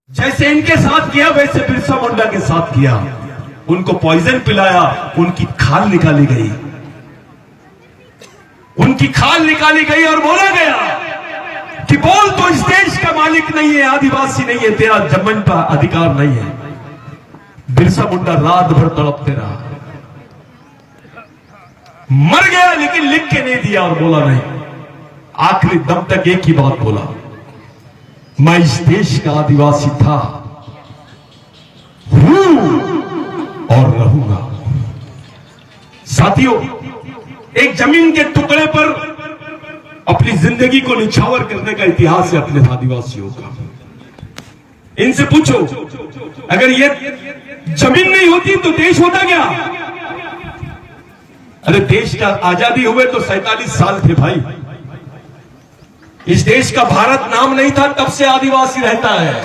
जैसे इनके साथ किया वैसे बिरसा मुंडा के साथ किया। उनको पॉइजन पिलाया, उनकी खाल निकाली गई, उनकी खाल निकाली गई और बोला गया कि बोल तो इस देश का मालिक नहीं है, आदिवासी नहीं है, तेरा जमीन पर अधिकार नहीं है। बिरसा मुंडा रात भर तड़पते रहा, मर गया लेकिन लिख के नहीं दिया और बोला नहीं। आखिरी दम तक एक ही बात बोला, मैं इस देश का आदिवासी था, हूं और रहूंगा। साथियों, एक जमीन के टुकड़े पर अपनी जिंदगी को निछावर करने का इतिहास है अपने आदिवासियों का। इनसे पूछो, अगर ये जमीन नहीं होती तो देश होता क्या? अरे देश का आजादी हुए तो 47 साल थे भाई। इस देश का भारत नाम नहीं था तब से आदिवासी रहता है।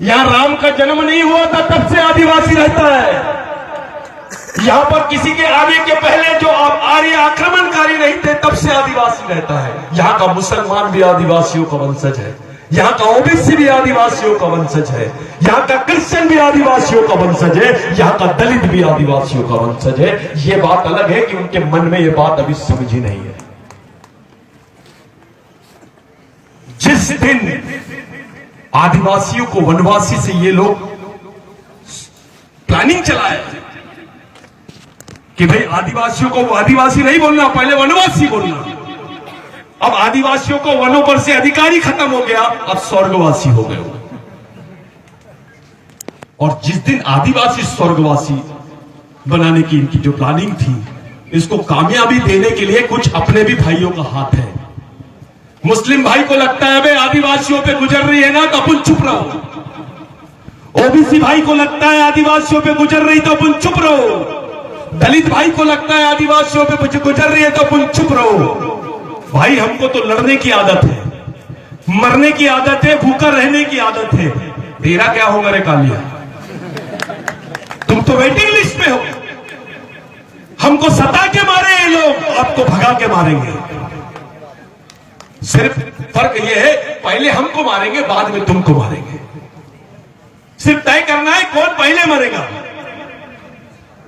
यहां राम का जन्म नहीं हुआ था तब से आदिवासी रहता है। यहां पर किसी के आने के पहले जो आर्य आक्रमणकारी नहीं थे तब से आदिवासी रहता है। यहां का मुसलमान भी आदिवासियों का वंशज है, यहां का ओबीसी भी आदिवासियों का वंशज है, यहां का क्रिश्चियन भी आदिवासियों का वंशज है, यहां का दलित भी आदिवासियों का वंशज है। यह बात अलग है कि उनके मन में यह बात अभी समझी नहीं है। जिस दिन आदिवासियों को वनवासी से ये लोग प्लानिंग चलाए कि भाई आदिवासियों को आदिवासी नहीं बोलना, पहले वनवासी बोलना। अब आदिवासियों को वनों पर से अधिकारी खत्म हो गया, अब स्वर्गवासी हो गए। और जिस दिन आदिवासी स्वर्गवासी बनाने की इनकी जो प्लानिंग थी, इसको कामयाबी देने के लिए कुछ अपने भी भाइयों का हाथ है। मुस्लिम भाई को लगता है भाई आदिवासियों पे गुजर रही है ना तो अपन चुप रहो। ओबीसी भाई को लगता है आदिवासियों पे गुजर रही तो अपन चुप रहो। दलित भाई को लगता है आदिवासियों पे गुजर रही है तो अपन चुप रहो। भाई हमको तो लड़ने की आदत है, मरने की आदत है, भूखा रहने की आदत है। तेरा क्या होगा रे कालिया? तुम तो वेटिंग लिस्ट पे हो। हमको सता के मारे ये लोग, आपको भगा के मारेंगे। सिर्फ फर्क यह है, पहले हमको मारेंगे बाद में तुमको मारेंगे। सिर्फ तय करना है कौन पहले मरेगा।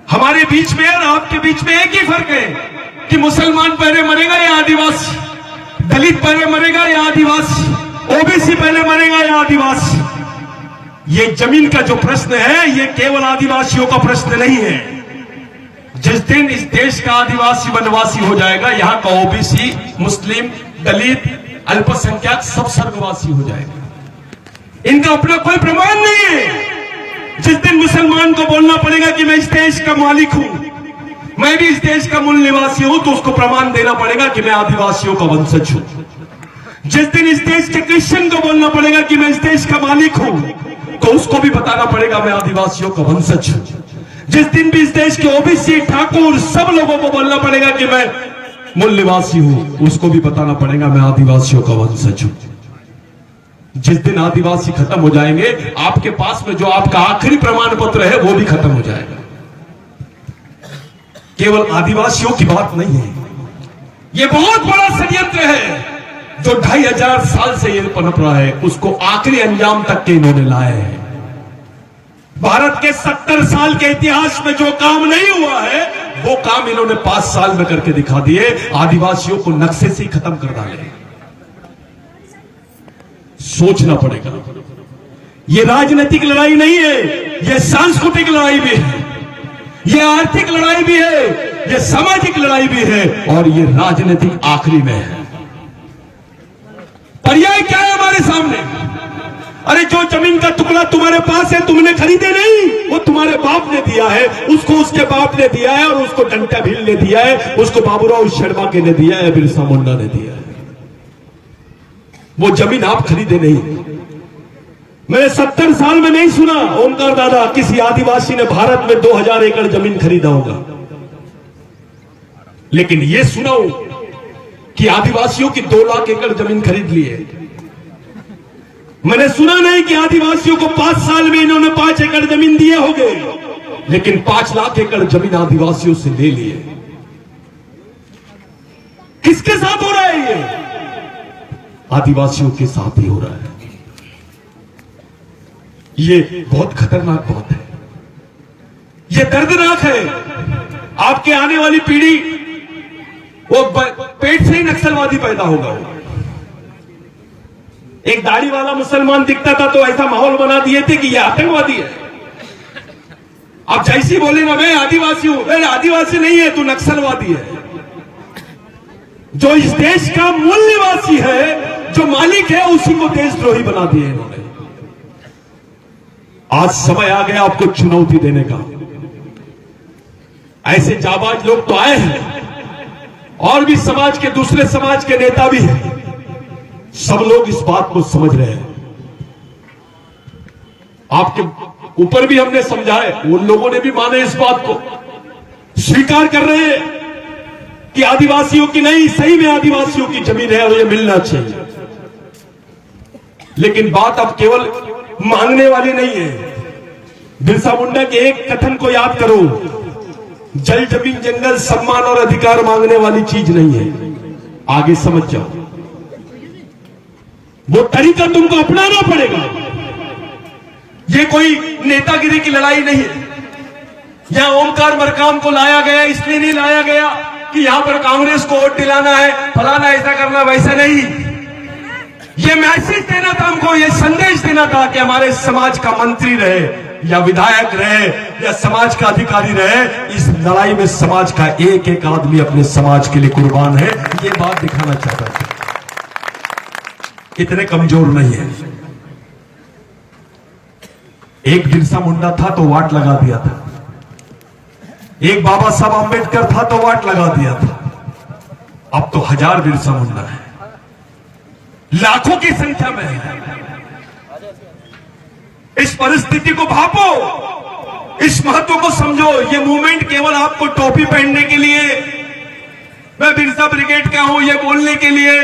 हमारे बीच में और आपके बीच में एक ही फर्क है कि मुसलमान पहले मरेगा या आदिवासी, दलित पहले मरेगा या आदिवासी, ओबीसी पहले मरेगा या आदिवासी। ये जमीन का जो प्रश्न है ये केवल आदिवासियों का प्रश्न नहीं है। जिस दिन इस देश का आदिवासी वनवासी हो जाएगा, यहां का ओबीसी, मुस्लिम, दलित, अल्पसंख्यक सब स्वर्गवासी हो जाएगा। इनका अपना कोई प्रमाण नहीं है। जिस दिन मुसलमान को बोलना पड़ेगा कि मैं इस देश का मालिक हूं, मैं भी इस देश का मूल निवासी हूं, तो उसको प्रमाण देना पड़ेगा कि मैं आदिवासियों का वंशज हूं। जिस दिन इस देश के क्रिश्चियन को बोलना पड़ेगा कि मैं इस देश का मालिक हूं, तो उसको भी बताना पड़ेगा मैं आदिवासियों का वंशज हूं। जिस दिन भी इस देश के ओबीसी, ठाकुर, सब लोगों को बोलना पड़ेगा कि मैं मूल निवासी हूं, उसको भी बताना पड़ेगा मैं आदिवासियों का वंशज हूं। जिस दिन आदिवासी खत्म हो जाएंगे, आपके पास में जो आपका आखिरी प्रमाण पत्र है वो भी खत्म हो जाएगा। केवल आदिवासियों की बात नहीं है, ये बहुत बड़ा षड्यंत्र है जो 2500 साल से ये पनप रहा है, उसको आखिरी अंजाम तक के इन्होंने लाए हैं। भारत के 70 साल के इतिहास में जो काम नहीं हुआ है वो काम इन्होंने 5 साल में करके दिखा दिए। आदिवासियों को नक्शे से ही खत्म कर डाले। सोचना पड़ेगा, ये राजनीतिक लड़ाई नहीं है, ये सांस्कृतिक लड़ाई भी है, ये आर्थिक लड़ाई भी है, ये सामाजिक लड़ाई भी है, और ये राजनीतिक आखिरी में है। पर्याय क्या है हमारे सामने? अरे जो जमीन का टुकड़ा तुम्हारे पास है, तुमने खरीदे नहीं, वो तुम्हारे बाप ने दिया है, उसको उसके बाप ने दिया है, और उसको डंटा भील ने दिया है, उसको बाबूराव शर्मा के ने दिया है, बिरसा मुंडा ने दिया है। वो जमीन आप खरीदे नहीं। मैंने 70 साल में नहीं सुना ओमकार दादा किसी आदिवासी ने भारत में 2000 एकड़ जमीन खरीदा होगा, लेकिन ये सुना कि आदिवासियों की 2 लाख एकड़ जमीन खरीद ली है। मैंने सुना नहीं कि आदिवासियों को 5 साल में इन्होंने 5 एकड़ जमीन दिए होंगे, लेकिन 5 लाख एकड़ जमीन आदिवासियों से ले लिए। किसके साथ हो रहा है ये? आदिवासियों के साथ ही हो रहा है। ये बहुत खतरनाक बात है, ये दर्दनाक है। आपके आने वाली पीढ़ी वो पेट से ही नक्सलवादी पैदा होगा। एक दाढ़ी वाला मुसलमान दिखता था तो ऐसा माहौल बना दिए थे कि ये आतंकवादी है। अब जैसी बोले ना मैं आदिवासी हूं, अरे आदिवासी नहीं है, तू नक्सलवादी है। जो इस देश का मूल निवासी है, जो मालिक है, उसी को देशद्रोही बना दिए इन्होंने। आज समय आ गया आपको चुनौती देने का। ऐसे जाबाज लोग तो आए हैं, और भी समाज के दूसरे समाज के नेता भी हैं। सब लोग इस बात को समझ रहे हैं। आपके ऊपर भी हमने समझाए, उन लोगों ने भी माने, इस बात को स्वीकार कर रहे हैं कि आदिवासियों की नहीं, सही में आदिवासियों की जमीन है और ये मिलना चाहिए। लेकिन बात अब केवल मांगने वाली नहीं है। बिरसा मुंडा के एक कथन को याद करो, जल जमीन जंगल सम्मान और अधिकार मांगने वाली चीज नहीं है। आगे समझ जाओ, वो तरीका तुमको अपनाना पड़ेगा। ये कोई नेतागिरी की लड़ाई नहीं है। यहां ओमकार मरकाम को लाया गया, इसलिए नहीं लाया गया कि यहां पर कांग्रेस को वोट दिलाना है, फलाना ऐसा करना, वैसा नहीं। ये मैसेज देना था हमको, ये संदेश देना था कि हमारे समाज का मंत्री रहे या विधायक रहे या समाज का अधिकारी रहे, इस लड़ाई में समाज का एक एक आदमी अपने समाज के लिए कुर्बान है। ये बात दिखाना चाहता था। इतने कमजोर नहीं है। एक बिरसा मुंडा था तो वाट लगा दिया था, एक बाबा साहब आंबेडकर था तो वाट लगा दिया था। अब तो 1000 बिरसा मुंडा है, लाखों की संख्या में है। इस परिस्थिति को भापो, इस महत्व को समझो। ये मूवमेंट केवल आपको टोपी पहनने के लिए, मैं बिरसा ब्रिगेड का हूं, ये बोलने के लिए,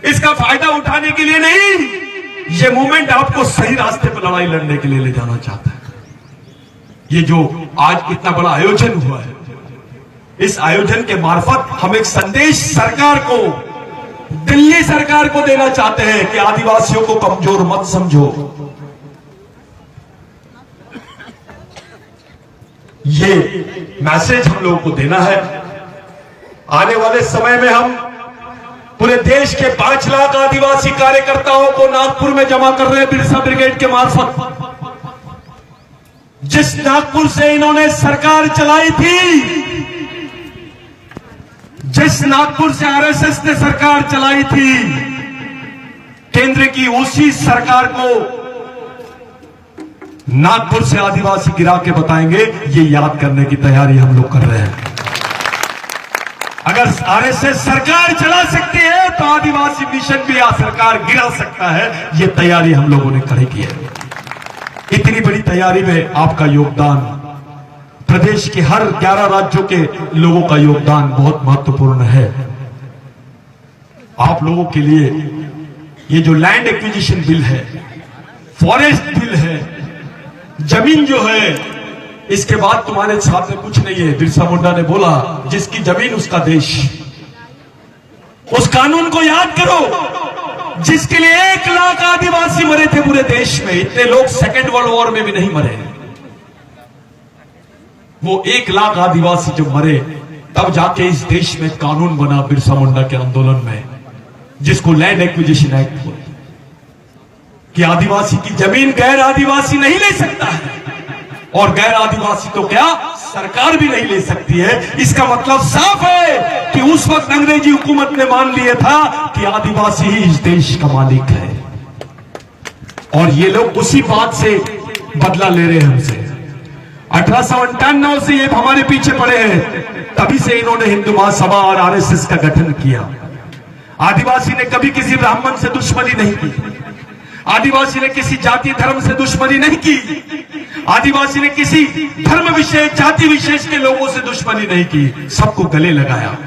इसका फायदा उठाने के लिए नहीं। ये मूवमेंट आपको सही रास्ते पर लड़ाई लड़ने के लिए ले जाना चाहता है। ये जो आज इतना बड़ा आयोजन हुआ है, इस आयोजन के मार्फत हम एक संदेश सरकार को, दिल्ली सरकार को देना चाहते हैं कि आदिवासियों को कमजोर मत समझो। ये मैसेज हम लोगों को देना है। आने वाले समय में हम पूरे देश के 5 लाख आदिवासी कार्यकर्ताओं को नागपुर में जमा कर रहे हैं बिरसा ब्रिगेड के मार्फत। जिस नागपुर से इन्होंने सरकार चलाई थी, जिस नागपुर से आरएसएस ने सरकार चलाई थी, केंद्र की उसी सरकार को नागपुर से आदिवासी गिरा के बताएंगे। ये याद करने की तैयारी हम लोग कर रहे हैं। अगर आरएसएस सरकार चला सकती है तो आदिवासी मिशन भी सरकार गिरा सकता है। ये तैयारी हम लोगों ने खड़ी की है। इतनी बड़ी तैयारी में आपका योगदान, प्रदेश के हर 11 राज्यों के लोगों का योगदान बहुत महत्वपूर्ण है। आप लोगों के लिए ये जो लैंड एक्विजिशन बिल है, फॉरेस्ट बिल है, जमीन जो है, इसके बाद तुम्हारे सामने कुछ नहीं है। बिरसा मुंडा ने बोला, जिसकी जमीन उसका देश। उस कानून को याद करो, जिसके लिए 1 लाख आदिवासी मरे थे पूरे देश में। इतने लोग सेकेंड वर्ल्ड वॉर में भी नहीं मरे। वो 1 लाख आदिवासी जब मरे, तब जाके इस देश में कानून बना बिरसा मुंडा के आंदोलन में, जिसको लैंड एक्विजिशन एक्ट बोलते, कि आदिवासी की जमीन गैर आदिवासी नहीं ले सकता है, और गैर आदिवासी तो क्या सरकार भी नहीं ले सकती है। इसका मतलब साफ है कि उस वक्त अंग्रेजी हुकूमत ने मान लिया था कि आदिवासी ही इस देश का मालिक है, और ये लोग उसी बात से बदला ले रहे हैं हमसे। 1858 से ये हमारे पीछे पड़े हैं, तभी से इन्होंने हिंदू महासभा और आरएसएस का गठन किया। आदिवासी ने कभी किसी ब्राह्मण से दुश्मनी नहीं की, आदिवासी ने किसी जाति धर्म से दुश्मनी नहीं की, आदिवासी ने किसी धर्म विशेष, जाति विशेष के लोगों से दुश्मनी नहीं की, सबको गले लगाया।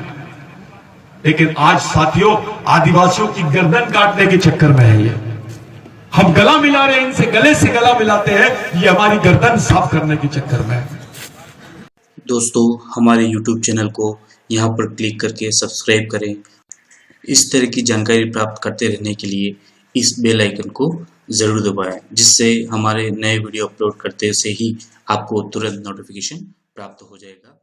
लेकिन आज साथियों, आदिवासियों की गर्दन काटने के चक्कर में है ये। हम गला मिला रहे हैं, इनसे गले से गला मिलाते हैं, ये हमारी गर्दन साफ करने के चक्कर में है। दोस्तों, हमारे YouTube चैनल को यहाँ पर क्लिक करके सब्सक्राइब करें। इस तरह की जानकारी प्राप्त करते रहने के लिए इस बेल आइकन को ज़रूर दबाएं, जिससे हमारे नए वीडियो अपलोड करते से ही आपको तुरंत नोटिफिकेशन प्राप्त हो जाएगा।